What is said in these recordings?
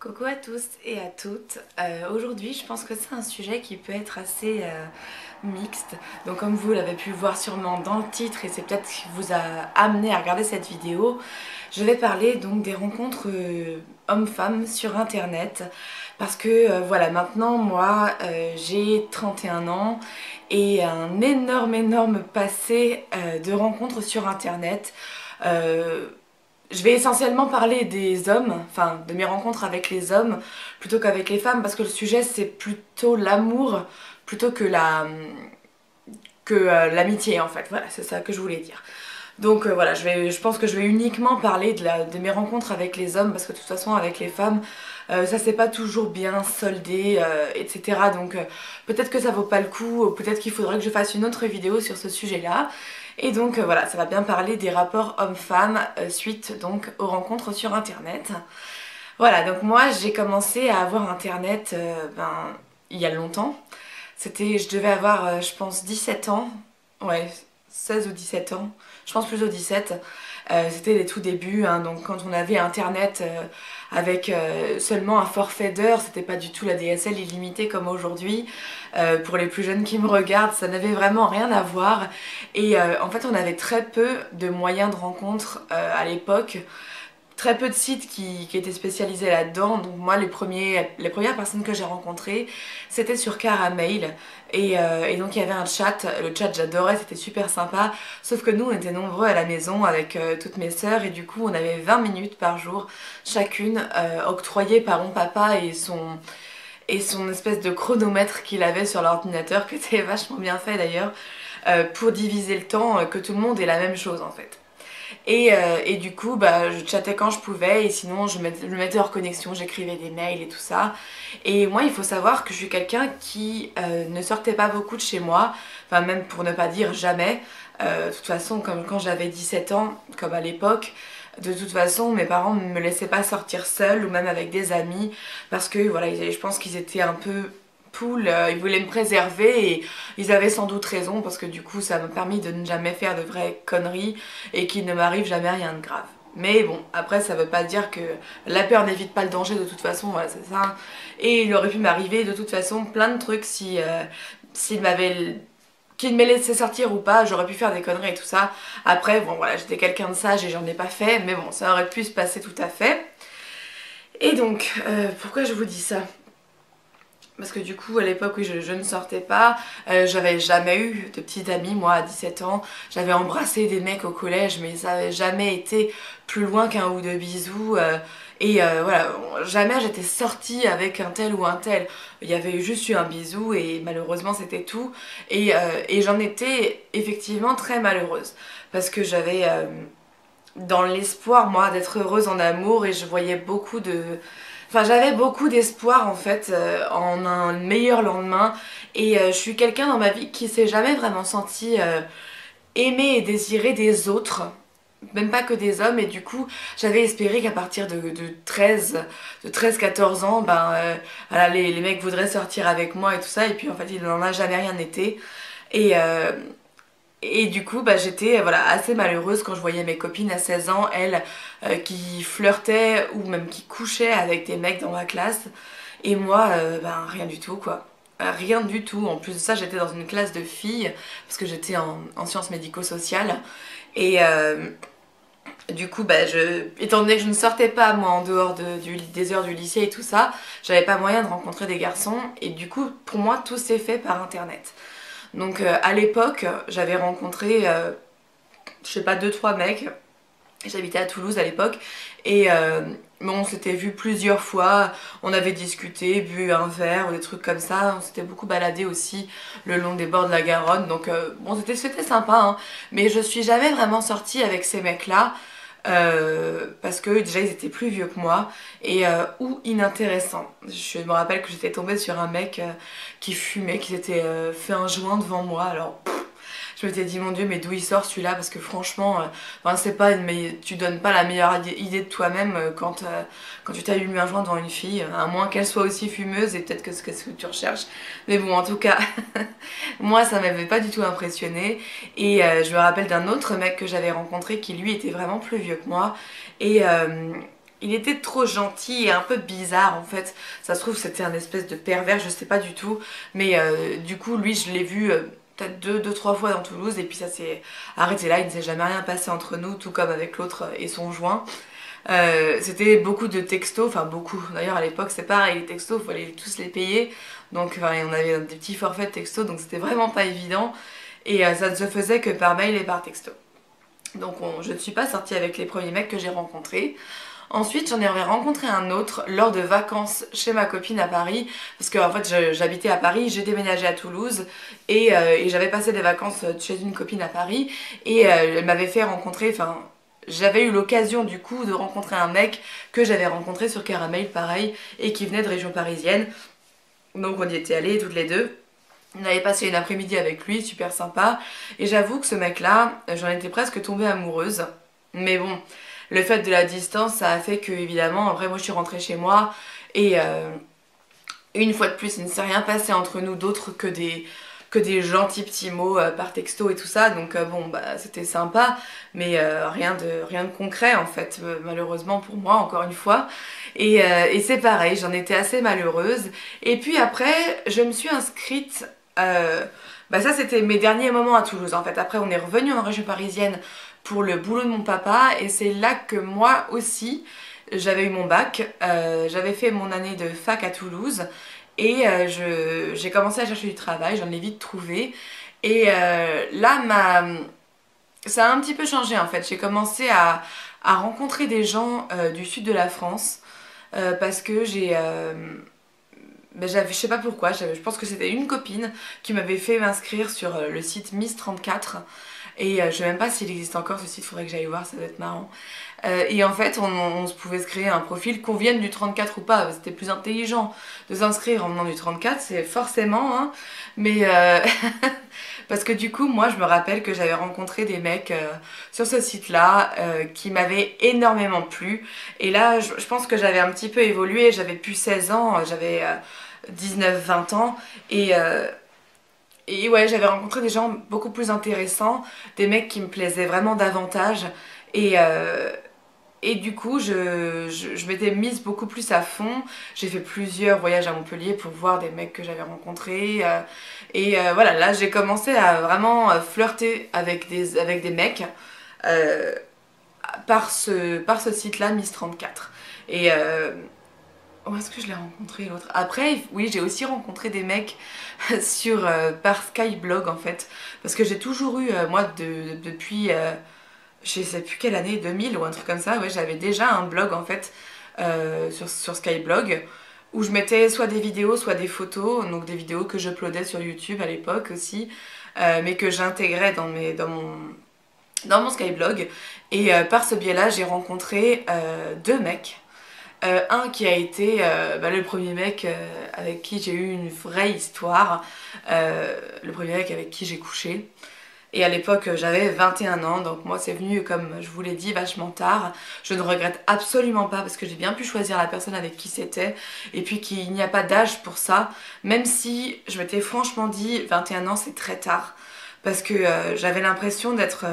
Coucou à tous et à toutes. Aujourd'hui je pense que c'est un sujet qui peut être assez mixte. Donc comme vous l'avez pu voir sûrement dans le titre et c'est peut-être ce qui vous a amené à regarder cette vidéo, je vais parler donc des rencontres hommes-femmes sur internet. Parce que voilà, maintenant moi j'ai 31 ans et un énorme passé de rencontres sur internet. Je vais essentiellement parler des hommes, enfin de mes rencontres avec les hommes plutôt qu'avec les femmes parce que le sujet c'est plutôt l'amour plutôt que l'amitié en fait. Voilà, c'est ça que je voulais dire. Donc voilà, je pense que je vais uniquement parler de mes rencontres avec les hommes parce que de toute façon avec les femmes ça s'est pas toujours bien soldé, etc. Donc peut-être que ça vaut pas le coup, ou peut-être qu'il faudrait que je fasse une autre vidéo sur ce sujet-là. Et donc voilà, ça va bien parler des rapports hommes-femmes suite donc aux rencontres sur internet. Voilà, donc moi j'ai commencé à avoir internet il y a longtemps. Je devais avoir je pense 17 ans, ouais 16 ou 17 ans, je pense plutôt 17. C'était les tout débuts, hein, donc quand on avait internet avec seulement un forfait d'heures, c'était pas du tout la DSL illimitée comme aujourd'hui. Pour les plus jeunes qui me regardent, ça n'avait vraiment rien à voir. Et en fait, on avait très peu de moyens de rencontre à l'époque. Très peu de sites qui étaient spécialisés là-dedans. Donc moi, les premières personnes que j'ai rencontrées, c'était sur Caramel. Et donc il y avait un chat. Le chat, j'adorais, c'était super sympa. Sauf que nous, on était nombreux à la maison avec toutes mes sœurs. Et du coup, on avait 20 minutes par jour, chacune, octroyées par mon papa et son espèce de chronomètre qu'il avait sur l'ordinateur, que c'était vachement bien fait d'ailleurs, pour diviser le temps, que tout le monde ait la même chose en fait. Et du coup, je chattais quand je pouvais et sinon je me mettais hors connexion, j'écrivais des mails et tout ça. Et moi, il faut savoir que je suis quelqu'un qui ne sortait pas beaucoup de chez moi, enfin même pour ne pas dire jamais. De toute façon, comme quand j'avais 17 ans, comme à l'époque, de toute façon, mes parents ne me laissaient pas sortir seule ou même avec des amis parce que voilà, je pense qu'ils étaient un peu poule, ils voulaient me préserver et ils avaient sans doute raison parce que du coup ça m'a permis de ne jamais faire de vraies conneries et qu'il ne m'arrive jamais rien de grave. Mais bon, après ça veut pas dire que la peur n'évite pas le danger de toute façon, voilà c'est ça. Et il aurait pu m'arriver de toute façon plein de trucs si s'il m'avait qu'il me laissait sortir ou pas, j'aurais pu faire des conneries et tout ça. Après bon voilà, j'étais quelqu'un de sage et j'en ai pas fait, mais bon ça aurait pu se passer tout à fait. Et donc, pourquoi je vous dis ça? Parce que du coup, à l'époque, oui, je ne sortais pas. J'avais jamais eu de petite amie, moi, à 17 ans. J'avais embrassé des mecs au collège, mais ça n'avait jamais été plus loin qu'un ou deux bisous. Voilà, jamais j'étais sortie avec un tel ou un tel. Il y avait juste eu un bisou et malheureusement, c'était tout. Et j'en étais effectivement très malheureuse. Parce que j'avais dans l'espoir, moi, d'être heureuse en amour et je voyais beaucoup de... Enfin, j'avais beaucoup d'espoir en fait en un meilleur lendemain et je suis quelqu'un dans ma vie qui s'est jamais vraiment senti aimé et désiré des autres, même pas que des hommes, et du coup j'avais espéré qu'à partir de 13-14 ans, voilà, les mecs voudraient sortir avec moi et tout ça, et puis en fait il n'en a jamais rien été. Et, euh, et du coup, j'étais voilà, assez malheureuse quand je voyais mes copines à 16 ans, elles, qui flirtaient ou même qui couchaient avec des mecs dans ma classe. Et moi, rien du tout, quoi. Rien du tout. En plus de ça, j'étais dans une classe de filles, parce que j'étais en sciences médico-sociales. Et du coup, étant donné que je ne sortais pas, moi, en dehors des heures du lycée et tout ça, j'avais pas moyen de rencontrer des garçons. Et du coup, pour moi, tout s'est fait par Internet. Donc à l'époque, j'avais rencontré, je sais pas, deux trois mecs. J'habitais à Toulouse à l'époque et on s'était vu plusieurs fois, on avait discuté, bu un verre ou des trucs comme ça, on s'était beaucoup baladé aussi le long des bords de la Garonne, donc bon c'était sympa, hein. Mais je suis jamais vraiment sortie avec ces mecs-là parce que déjà ils étaient plus vieux que moi et ou inintéressants. Je me rappelle que j'étais tombée sur un mec qui fumait, qui s'était fait un joint devant moi, alors je m'étais dit mon dieu mais d'où il sort celui-là parce que franchement c'est pas tu donnes pas la meilleure idée de toi-même quand tu t'allumes un joint devant une fille, à moins qu'elle soit aussi fumeuse et peut-être que c'est ce que tu recherches. Mais bon en tout cas moi ça m'avait pas du tout impressionné et je me rappelle d'un autre mec que j'avais rencontré qui lui était vraiment plus vieux que moi et il était trop gentil et un peu bizarre en fait. Ça se trouve c'était un espèce de pervers, je sais pas du tout. Mais du coup lui je l'ai vu peut-être deux, trois fois dans Toulouse et puis ça s'est arrêté là. Il ne s'est jamais rien passé entre nous, tout comme avec l'autre et son joint. C'était beaucoup de textos, enfin beaucoup. D'ailleurs à l'époque c'est pareil, les textos il fallait tous les payer. Donc enfin, on avait des petits forfaits de textos donc c'était vraiment pas évident. Et ça ne se faisait que par mail et par texto. Donc je ne suis pas sortie avec les premiers mecs que j'ai rencontrés. Ensuite, j'en ai rencontré un autre lors de vacances chez ma copine à Paris, parce que en fait j'habitais à Paris, j'ai déménagé à Toulouse et j'avais passé des vacances chez une copine à Paris et elle m'avait fait rencontrer, enfin j'avais eu l'occasion du coup de rencontrer un mec que j'avais rencontré sur Caramel pareil et qui venait de région parisienne. Donc on y était allés toutes les deux. On avait passé une après-midi avec lui, super sympa. Et j'avoue que ce mec-là, j'en étais presque tombée amoureuse. Mais bon, le fait de la distance, ça a fait que, évidemment, après moi je suis rentrée chez moi. Et une fois de plus, il ne s'est rien passé entre nous d'autre que des gentils petits mots par texto et tout ça. Donc bon, bah c'était sympa. Mais rien de concret en fait, malheureusement pour moi, encore une fois. Et c'est pareil, j'en étais assez malheureuse. Et puis après, je me suis inscrite... bah ça c'était mes derniers moments à Toulouse en fait. Après on est revenu en région parisienne pour le boulot de mon papa et c'est là que moi aussi j'avais eu mon bac. J'avais fait mon année de fac à Toulouse et j'ai commencé à chercher du travail, j'en ai vite trouvé. Et là ça a un petit peu changé en fait. J'ai commencé à rencontrer des gens du sud de la France parce que je sais pas pourquoi, je pense que c'était une copine qui m'avait fait m'inscrire sur le site Miss 34 et je sais même pas s'il existe encore ce site, faudrait que j'aille voir, ça doit être marrant. Et en fait on se pouvait se créer un profil qu'on vienne du 34 ou pas, c'était plus intelligent de s'inscrire en venant du 34, c'est forcément hein, mais parce que du coup moi je me rappelle que j'avais rencontré des mecs sur ce site là qui m'avaient énormément plu et là je pense que j'avais un petit peu évolué, j'avais plus 16 ans, j'avais 19-20 ans et ouais j'avais rencontré des gens beaucoup plus intéressants, des mecs qui me plaisaient vraiment davantage et, et du coup, je m'étais mise beaucoup plus à fond. J'ai fait plusieurs voyages à Montpellier pour voir des mecs que j'avais rencontrés. Voilà, là j'ai commencé à vraiment flirter avec des mecs euh, par ce site-là, Miss 34. Et où est-ce que je l'ai rencontré l'autre? Après, oui, j'ai aussi rencontré des mecs par Skyblog en fait. Parce que j'ai toujours eu, moi, depuis... je sais plus quelle année, 2000 ou un truc comme ça, ouais, j'avais déjà un blog en fait sur Skyblog où je mettais soit des vidéos, soit des photos, donc des vidéos que j'uploadais sur YouTube à l'époque aussi, mais que j'intégrais dans mon Skyblog. Et par ce biais-là, j'ai rencontré deux mecs. Un qui a été le premier mec avec qui j'ai eu une vraie histoire, le premier mec avec qui j'ai couché. Et à l'époque j'avais 21 ans, donc moi c'est venu comme je vous l'ai dit vachement tard. Je ne regrette absolument pas parce que j'ai bien pu choisir la personne avec qui c'était et puis qu'il n'y a pas d'âge pour ça, même si je m'étais franchement dit 21 ans c'est très tard parce que j'avais l'impression d'être...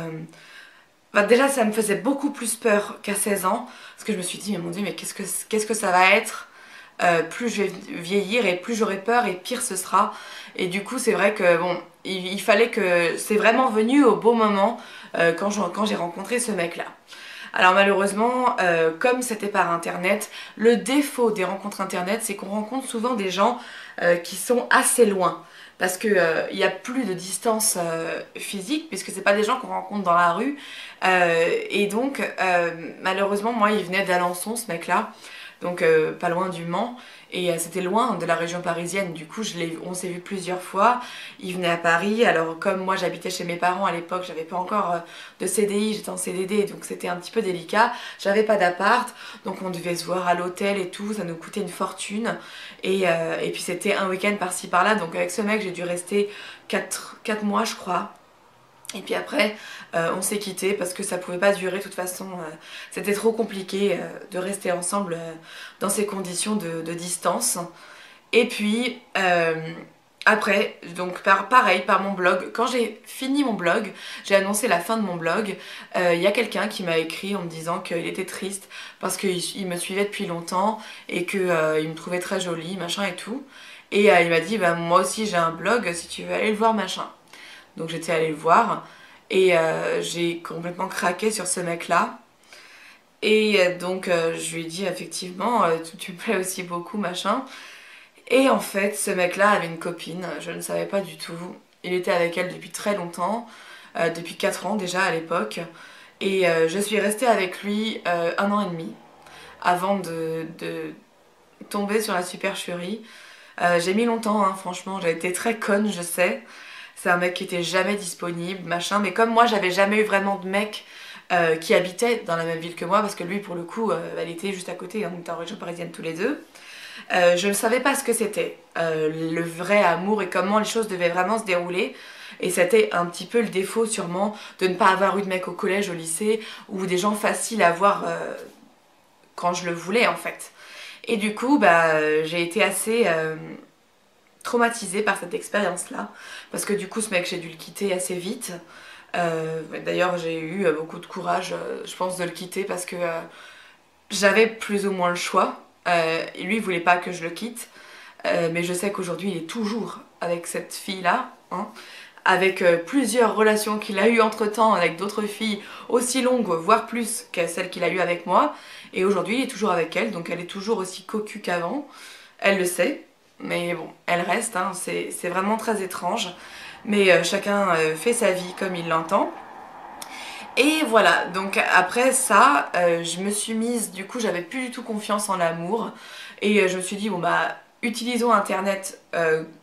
déjà ça me faisait beaucoup plus peur qu'à 16 ans parce que je me suis dit mais mon dieu mais qu'est-ce que ça va être plus je vais vieillir et plus j'aurai peur et pire ce sera. Et du coup c'est vrai que bon il fallait que... C'est vraiment venu au bon moment quand j'ai rencontré ce mec là. Alors malheureusement comme c'était par internet, le défaut des rencontres internet c'est qu'on rencontre souvent des gens qui sont assez loin. Parce que il n'y a plus de distance physique puisque c'est pas des gens qu'on rencontre dans la rue et donc malheureusement moi il venait d'Alençon ce mec là, donc pas loin du Mans et c'était loin de la région parisienne. Du coup on s'est vu plusieurs fois, il venait à Paris. Alors comme moi j'habitais chez mes parents à l'époque, j'avais pas encore de CDI, j'étais en CDD donc c'était un petit peu délicat, j'avais pas d'appart donc on devait se voir à l'hôtel et tout, ça nous coûtait une fortune et puis c'était un week-end par-ci par-là. Donc avec ce mec j'ai dû rester 4 mois je crois. Et puis après on s'est quitté parce que ça pouvait pas durer de toute façon, c'était trop compliqué de rester ensemble dans ces conditions de distance. Et puis après, donc pareil, par mon blog, quand j'ai fini mon blog, j'ai annoncé la fin de mon blog, il y a quelqu'un qui m'a écrit en me disant qu'il était triste parce qu'il me suivait depuis longtemps et qu'il me trouvait très jolie, machin et tout. Et il m'a dit, bah, moi aussi j'ai un blog, si tu veux aller le voir, machin. Donc j'étais allée le voir et j'ai complètement craqué sur ce mec-là. Et donc je lui ai dit, effectivement, tu me plais aussi beaucoup, machin. Et en fait, ce mec-là avait une copine, je ne savais pas du tout. Il était avec elle depuis très longtemps, depuis 4 ans déjà à l'époque. Et je suis restée avec lui 1 an et demi avant de tomber sur la supercherie. J'ai mis longtemps, hein, franchement, j'ai été très conne, je sais. C'est un mec qui était jamais disponible, machin. Mais comme moi, j'avais jamais eu vraiment de mec qui habitait dans la même ville que moi, parce que lui, pour le coup, elle était juste à côté, on était en région parisienne tous les deux. Je ne savais pas ce que c'était, le vrai amour et comment les choses devaient vraiment se dérouler. Et c'était un petit peu le défaut sûrement de ne pas avoir eu de mec au collège, au lycée, ou des gens faciles à voir quand je le voulais en fait. Et du coup, bah, j'ai été assez traumatisée par cette expérience-là. Parce que du coup, ce mec, j'ai dû le quitter assez vite. D'ailleurs, j'ai eu beaucoup de courage, je pense, de le quitter parce que j'avais plus ou moins le choix. Lui, il voulait pas que je le quitte. Mais je sais qu'aujourd'hui, il est toujours avec cette fille-là. Hein, avec plusieurs relations qu'il a eues entre-temps avec d'autres filles aussi longues, voire plus que celles qu'il a eues avec moi. Et aujourd'hui, il est toujours avec elle, donc elle est toujours aussi cocu qu'avant. Elle le sait, mais bon, elle reste, hein, c'est vraiment très étrange. Mais chacun fait sa vie comme il l'entend. Et voilà, donc après ça, je me suis mise, du coup j'avais plus du tout confiance en l'amour. Et je me suis dit, bon bah, utilisons Internet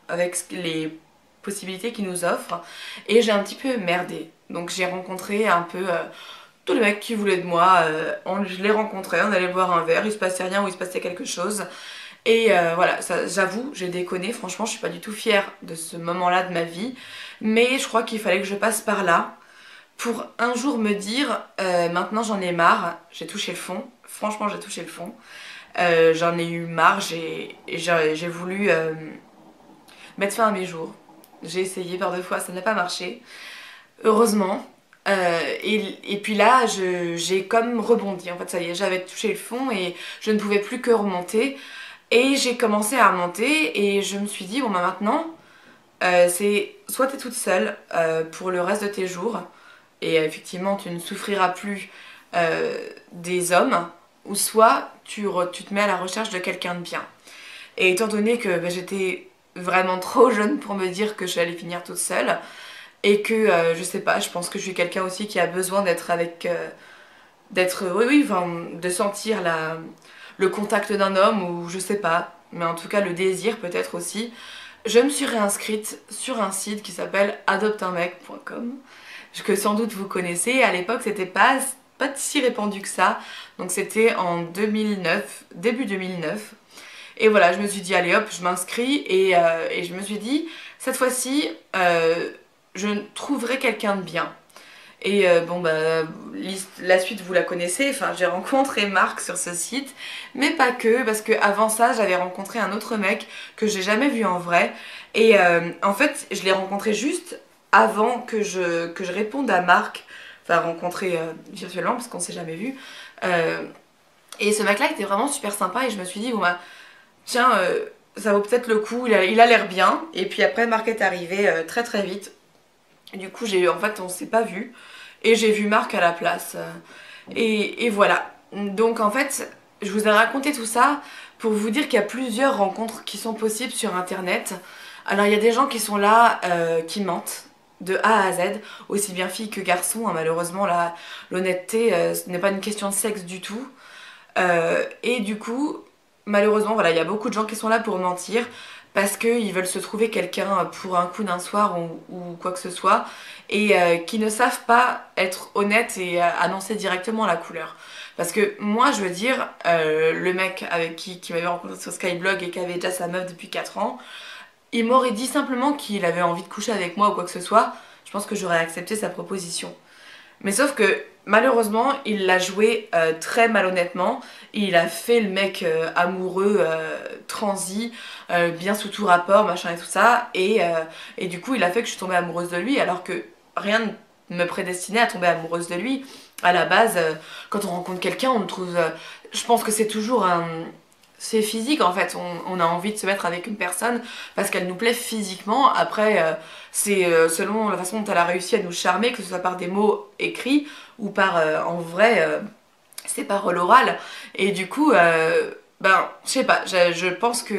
avec les possibilités qu'il nous offre. Et j'ai un petit peu merdé. Donc j'ai rencontré un peu tous les mecs qui voulaient de moi. Je les rencontrais, on allait boire un verre, il se passait rien ou il se passait quelque chose. Et voilà, j'avoue, j'ai déconné, franchement je suis pas du tout fière de ce moment-là de ma vie. Mais je crois qu'il fallait que je passe par là pour un jour me dire maintenant j'en ai marre, j'ai touché le fond, franchement j'ai touché le fond, j'en ai eu marre, j'ai voulu mettre fin à mes jours. J'ai essayé par 2 fois, ça n'a pas marché, heureusement. Et puis là j'ai comme rebondi, en fait ça y est, j'avais touché le fond et je ne pouvais plus que remonter. Et j'ai commencé à remonter et je me suis dit bon bah maintenant c'est soit t'es toute seule pour le reste de tes jours et effectivement tu ne souffriras plus des hommes, ou soit tu te mets à la recherche de quelqu'un de bien. Et étant donné que bah, j'étais vraiment trop jeune pour me dire que j'allais finir toute seule, et que je sais pas, je pense que je suis quelqu'un aussi qui a besoin d'être avec... oui, enfin, de sentir le contact d'un homme, ou je sais pas, mais en tout cas le désir peut-être aussi. Je me suis réinscrite sur un site qui s'appelle adopteunmec.com, que sans doute vous connaissez. À l'époque c'était pas si répandu que ça, donc c'était en 2009, début 2009. Et voilà, je me suis dit allez hop, je m'inscris et je me suis dit cette fois-ci je trouverai quelqu'un de bien. Et bon bah la suite vous la connaissez, enfin j'ai rencontré Marc sur ce site, mais pas que, parce que avant ça j'avais rencontré un autre mec que j'ai jamais vu en vrai. Et en fait je l'ai rencontré juste avant que je réponde à Marc, enfin rencontré virtuellement parce qu'on s'est jamais vu. Et ce mec là était vraiment super sympa et je me suis dit bon bah tiens ça vaut peut-être le coup, il a l'air bien. Et puis après Marc est arrivé très très vite. Du coup en fait on s'est pas vu. Et j'ai vu Marc à la place. Et voilà. Donc en fait, je vous ai raconté tout ça pour vous dire qu'il y a plusieurs rencontres qui sont possibles sur internet. Alors il y a des gens qui sont là, qui mentent de A à Z, aussi bien filles que garçons. Hein, malheureusement, l'honnêteté, ce n'est pas une question de sexe du tout. Et du coup, malheureusement, voilà, il y a beaucoup de gens qui sont là pour mentir, parce qu'ils veulent se trouver quelqu'un pour un coup d'un soir ou quoi que ce soit, et qui ne savent pas être honnêtes et annoncer directement la couleur. Parce que moi je veux dire, le mec avec qui m'avait rencontré sur Skyblog et qui avait déjà sa meuf depuis 4 ans, il m'aurait dit simplement qu'il avait envie de coucher avec moi ou quoi que ce soit, je pense que j'aurais accepté sa proposition. Mais sauf que malheureusement, il l'a joué très malhonnêtement. Il a fait le mec amoureux, transi, bien sous tout rapport, machin et tout ça. Et du coup, il a fait que je suis tombée amoureuse de lui, alors que rien ne me prédestinait à tomber amoureuse de lui. À la base, quand on rencontre quelqu'un, on le trouve... je pense que c'est toujours un... C'est physique en fait, on a envie de se mettre avec une personne parce qu'elle nous plaît physiquement. Après, c'est selon la façon dont elle a réussi à nous charmer, que ce soit par des mots écrits ou par en vrai, c'est par l'oral. Et du coup, ben, je sais pas, je pense que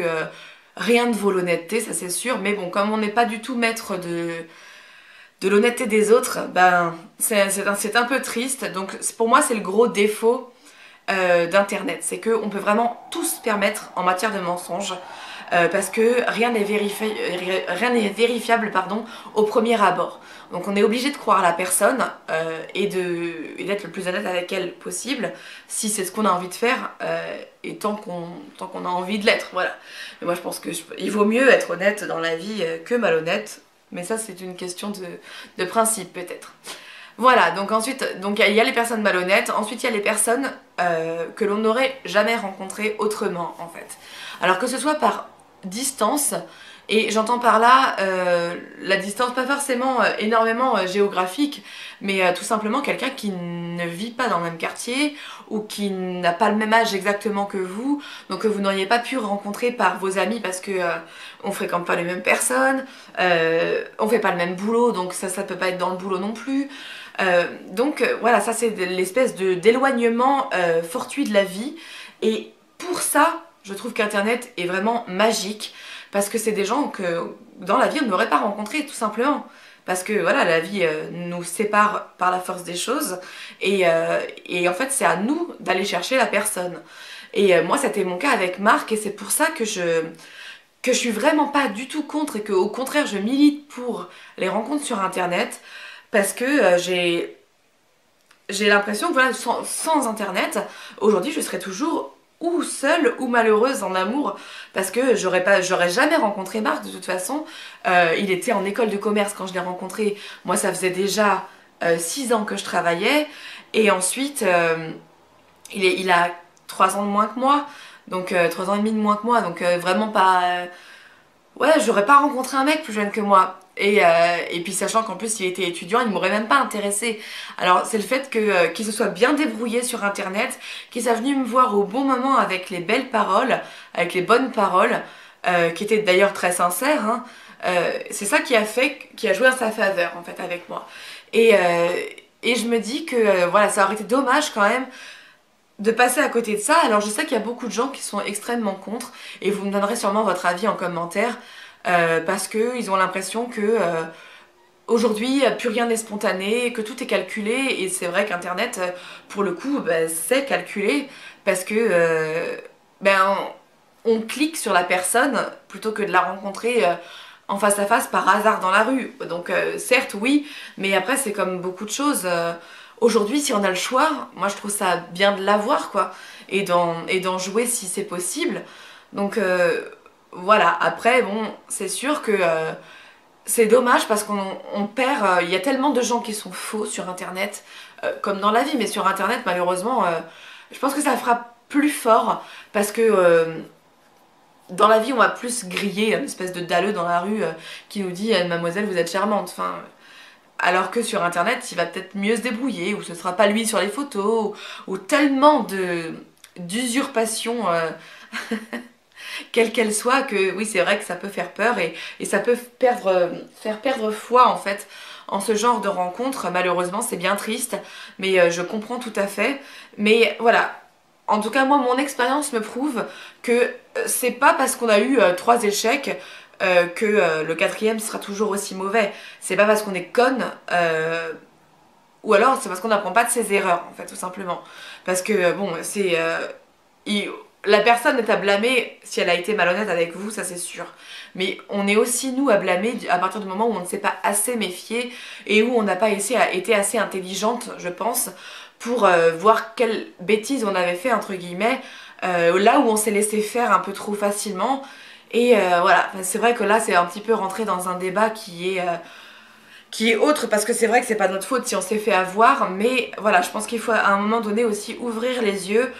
rien ne vaut l'honnêteté, ça c'est sûr. Mais bon, comme on n'est pas du tout maître de l'honnêteté des autres, ben, c'est un peu triste. Donc pour moi, c'est le gros défaut d'internet, c'est qu'on peut vraiment tout se permettre en matière de mensonges parce que rien n'est vérifiable pardon, au premier abord. Donc on est obligé de croire la personne et d'être le plus honnête avec elle possible si c'est ce qu'on a envie de faire et tant qu'on a envie de l'être, voilà. Mais moi je pense qu'il vaut mieux être honnête dans la vie que malhonnête, mais ça c'est une question de principe peut-être. Voilà, donc ensuite, donc il y a les personnes malhonnêtes, ensuite il y a les personnes que l'on n'aurait jamais rencontrées autrement en fait. Alors que ce soit par distance, et j'entends par là la distance pas forcément énormément géographique, mais tout simplement quelqu'un qui ne vit pas dans le même quartier ou qui n'a pas le même âge exactement que vous, donc que vous n'auriez pas pu rencontrer par vos amis parce que on fréquente pas les mêmes personnes, on fait pas le même boulot, donc ça peut pas être dans le boulot non plus. Voilà, ça c'est l'espèce d'éloignement fortuit de la vie. Et pour ça, je trouve qu'Internet est vraiment magique. Parce que c'est des gens que dans la vie on n'aurait pas rencontrés tout simplement. Parce que voilà, la vie nous sépare par la force des choses. Et en fait c'est à nous d'aller chercher la personne. Et moi c'était mon cas avec Marc et c'est pour ça que je suis vraiment pas du tout contre et que au contraire je milite pour les rencontres sur Internet. Parce que j'ai l'impression que voilà, sans internet, aujourd'hui je serais toujours ou seule ou malheureuse en amour parce que j'aurais jamais rencontré Marc de toute façon. Il était en école de commerce quand je l'ai rencontré. Moi ça faisait déjà 6 ans que je travaillais et ensuite il a 3 ans de moins que moi, donc 3 ans et demi de moins que moi, donc vraiment pas... Ouais, j'aurais pas rencontré un mec plus jeune que moi. Et puis sachant qu'en plus il était étudiant, il m'aurait même pas intéressé. Alors c'est le fait qu'il se soit bien débrouillé sur internet, qu'il soit venu me voir au bon moment avec les belles paroles, avec les bonnes paroles, qui étaient d'ailleurs très sincères, hein. C'est ça qui a joué en sa faveur en fait avec moi. Et je me dis que voilà, ça aurait été dommage quand même de passer à côté de ça. Alors je sais qu'il y a beaucoup de gens qui sont extrêmement contre et vous me donnerez sûrement votre avis en commentaire parce qu'ils ont l'impression que aujourd'hui plus rien n'est spontané, que tout est calculé et c'est vrai qu'Internet pour le coup c'est calculé parce que on clique sur la personne plutôt que de la rencontrer en face à face par hasard dans la rue. Donc certes oui, mais après c'est comme beaucoup de choses. Aujourd'hui, si on a le choix, moi je trouve ça bien de l'avoir quoi, et d'en jouer si c'est possible. Donc voilà, après bon, c'est sûr que c'est dommage parce qu'on perd, il y a tellement de gens qui sont faux sur internet, comme dans la vie, mais sur internet malheureusement, je pense que ça fera plus fort parce que dans la vie on va plus griller une espèce de dalleux dans la rue qui nous dit mademoiselle vous êtes charmante, enfin... Alors que sur internet, il va peut-être mieux se débrouiller, ou ce sera pas lui sur les photos, ou tellement d'usurpation, quelle qu'elle soit, que oui c'est vrai que ça peut faire peur et ça peut faire perdre foi en fait en ce genre de rencontre. Malheureusement c'est bien triste, mais je comprends tout à fait. Mais voilà, en tout cas moi mon expérience me prouve que c'est pas parce qu'on a eu 3 échecs que le 4e sera toujours aussi mauvais. C'est pas parce qu'on est conne ou alors c'est parce qu'on n'apprend pas de ses erreurs en fait tout simplement. Parce que bon c'est la personne est à blâmer si elle a été malhonnête avec vous, ça c'est sûr. Mais on est aussi nous à blâmer à partir du moment où on ne s'est pas assez méfié et où on n'a pas été assez intelligente je pense pour voir quelle bêtise on avait fait entre guillemets là où on s'est laissé faire un peu trop facilement. Et voilà, c'est vrai que là c'est un petit peu rentré dans un débat qui est autre, parce que c'est vrai que c'est pas notre faute si on s'est fait avoir, mais voilà, je pense qu'il faut à un moment donné aussi ouvrir les yeux,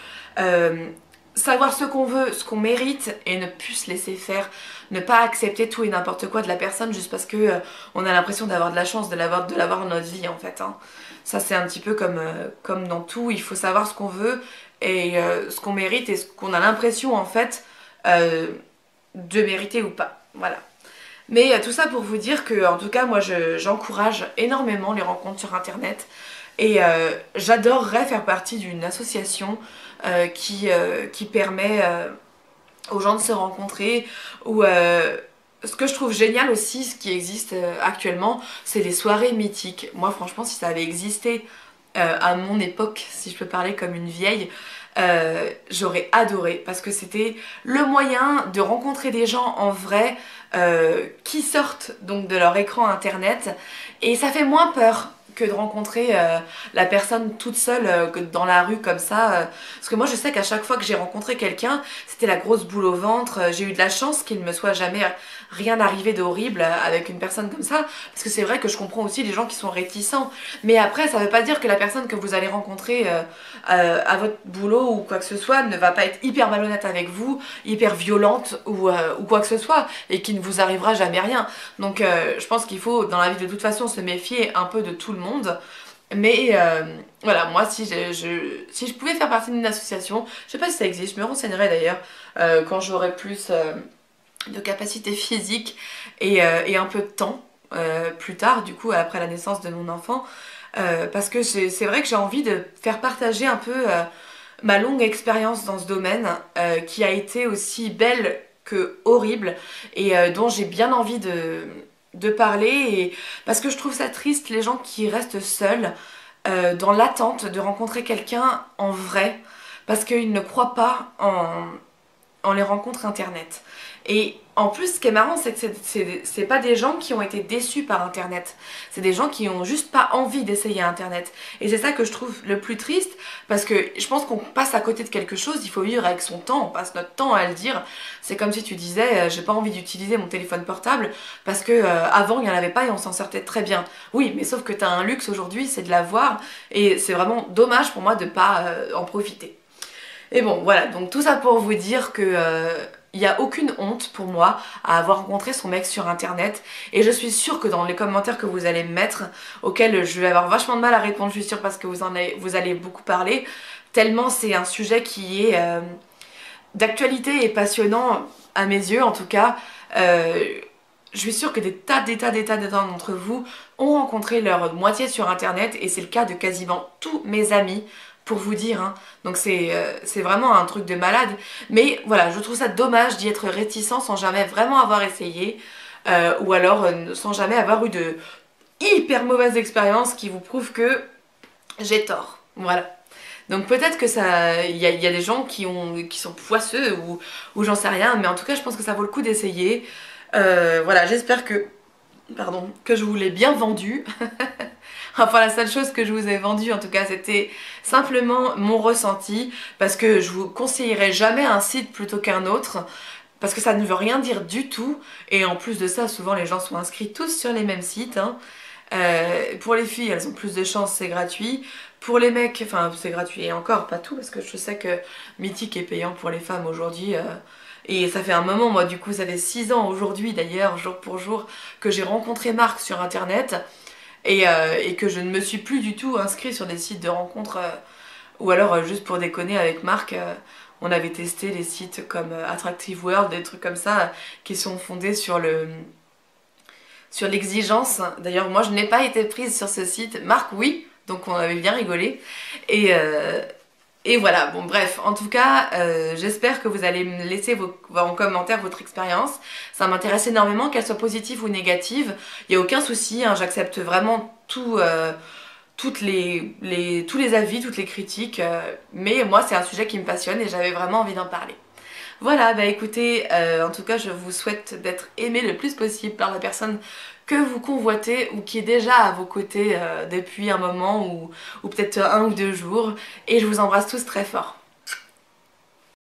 savoir ce qu'on veut, ce qu'on mérite et ne plus se laisser faire, ne pas accepter tout et n'importe quoi de la personne juste parce que on a l'impression d'avoir de la chance de l'avoir dans notre vie en fait, hein. Ça c'est un petit peu comme dans tout, il faut savoir ce qu'on veut et ce qu'on mérite et ce qu'on a l'impression en fait de mériter ou pas, voilà. Mais tout ça pour vous dire que en tout cas moi j'encourage énormément les rencontres sur internet et j'adorerais faire partie d'une association qui permet aux gens de se rencontrer ou ce que je trouve génial aussi, ce qui existe actuellement, c'est les soirées mythiques. Moi franchement si ça avait existé à mon époque, si je peux parler comme une vieille, j'aurais adoré parce que c'était le moyen de rencontrer des gens en vrai qui sortent donc de leur écran internet et ça fait moins peur que de rencontrer la personne toute seule dans la rue comme ça. Parce que moi je sais qu'à chaque fois que j'ai rencontré quelqu'un, c'était la grosse boule au ventre. J'ai eu de la chance qu'il ne me soit jamais rien arrivé d'horrible avec une personne comme ça. Parce que c'est vrai que je comprends aussi les gens qui sont réticents. Mais après ça veut pas dire que la personne que vous allez rencontrer à votre boulot ou quoi que ce soit ne va pas être hyper malhonnête avec vous, hyper violente ou quoi que ce soit et qu'il ne vous arrivera jamais rien. Donc je pense qu'il faut dans la vie de toute façon se méfier un peu de tout le monde. Mais voilà, moi si je pouvais faire partie d'une association, je sais pas si ça existe, je me renseignerai d'ailleurs quand j'aurai plus de capacité physique et un peu de temps plus tard, du coup après la naissance de mon enfant, parce que c'est vrai que j'ai envie de faire partager un peu ma longue expérience dans ce domaine qui a été aussi belle que horrible et dont j'ai bien envie de parler et parce que je trouve ça triste les gens qui restent seuls dans l'attente de rencontrer quelqu'un en vrai parce qu'ils ne croient pas en les rencontres internet. Et en plus, ce qui est marrant, c'est que c'est pas des gens qui ont été déçus par internet. C'est des gens qui ont juste pas envie d'essayer internet. Et c'est ça que je trouve le plus triste, parce que je pense qu'on passe à côté de quelque chose, il faut vivre avec son temps, on passe notre temps à le dire. C'est comme si tu disais, j'ai pas envie d'utiliser mon téléphone portable, parce que avant, il n'y en avait pas et on s'en sortait très bien. Oui, mais sauf que t'as un luxe aujourd'hui, c'est de l'avoir, et c'est vraiment dommage pour moi de pas en profiter. Et bon, voilà, donc tout ça pour vous dire que il n'y a aucune honte pour moi à avoir rencontré son mec sur internet et je suis sûre que dans les commentaires que vous allez me mettre, auxquels je vais avoir vachement de mal à répondre, je suis sûre parce que vous allez beaucoup parler, tellement c'est un sujet qui est d'actualité et passionnant à mes yeux en tout cas. Je suis sûre que des tas d'entre vous ont rencontré leur moitié sur internet et c'est le cas de quasiment tous mes amis pour vous dire, hein. Donc c'est vraiment un truc de malade. Mais voilà, je trouve ça dommage d'y être réticent sans jamais vraiment avoir essayé ou alors sans jamais avoir eu de hyper mauvaise expérience qui vous prouve que j'ai tort. Voilà. Donc peut-être que ça, il y a des gens qui sont poisseux ou j'en sais rien, mais en tout cas je pense que ça vaut le coup d'essayer. Voilà, j'espère que je vous l'ai bien vendu. Enfin la seule chose que je vous ai vendue en tout cas c'était simplement mon ressenti parce que je vous conseillerais jamais un site plutôt qu'un autre parce que ça ne veut rien dire du tout et en plus de ça souvent les gens sont inscrits tous sur les mêmes sites, hein. Pour les filles elles ont plus de chance, c'est gratuit. Pour les mecs, enfin c'est gratuit et encore pas tout parce que je sais que Mythique est payant pour les femmes aujourd'hui. Et ça fait un moment, moi du coup ça fait 6 ans aujourd'hui d'ailleurs, jour pour jour, que j'ai rencontré Marc sur internet et que je ne me suis plus du tout inscrit sur des sites de rencontres ou alors juste pour déconner avec Marc, on avait testé les sites comme Attractive World, des trucs comme ça qui sont fondés sur l'exigence. D'ailleurs moi je n'ai pas été prise sur ce site, Marc oui, donc on avait bien rigolé et voilà, bon bref, en tout cas, j'espère que vous allez me laisser en commentaire votre expérience. Ça m'intéresse énormément, qu'elle soit positive ou négative. Il n'y a aucun souci, hein, j'accepte vraiment tous les avis, toutes les critiques. Mais moi, c'est un sujet qui me passionne et j'avais vraiment envie d'en parler. Voilà, bah écoutez, en tout cas je vous souhaite d'être aimé le plus possible par la personne que vous convoitez ou qui est déjà à vos côtés depuis un moment ou peut-être 1 ou 2 jours et je vous embrasse tous très fort.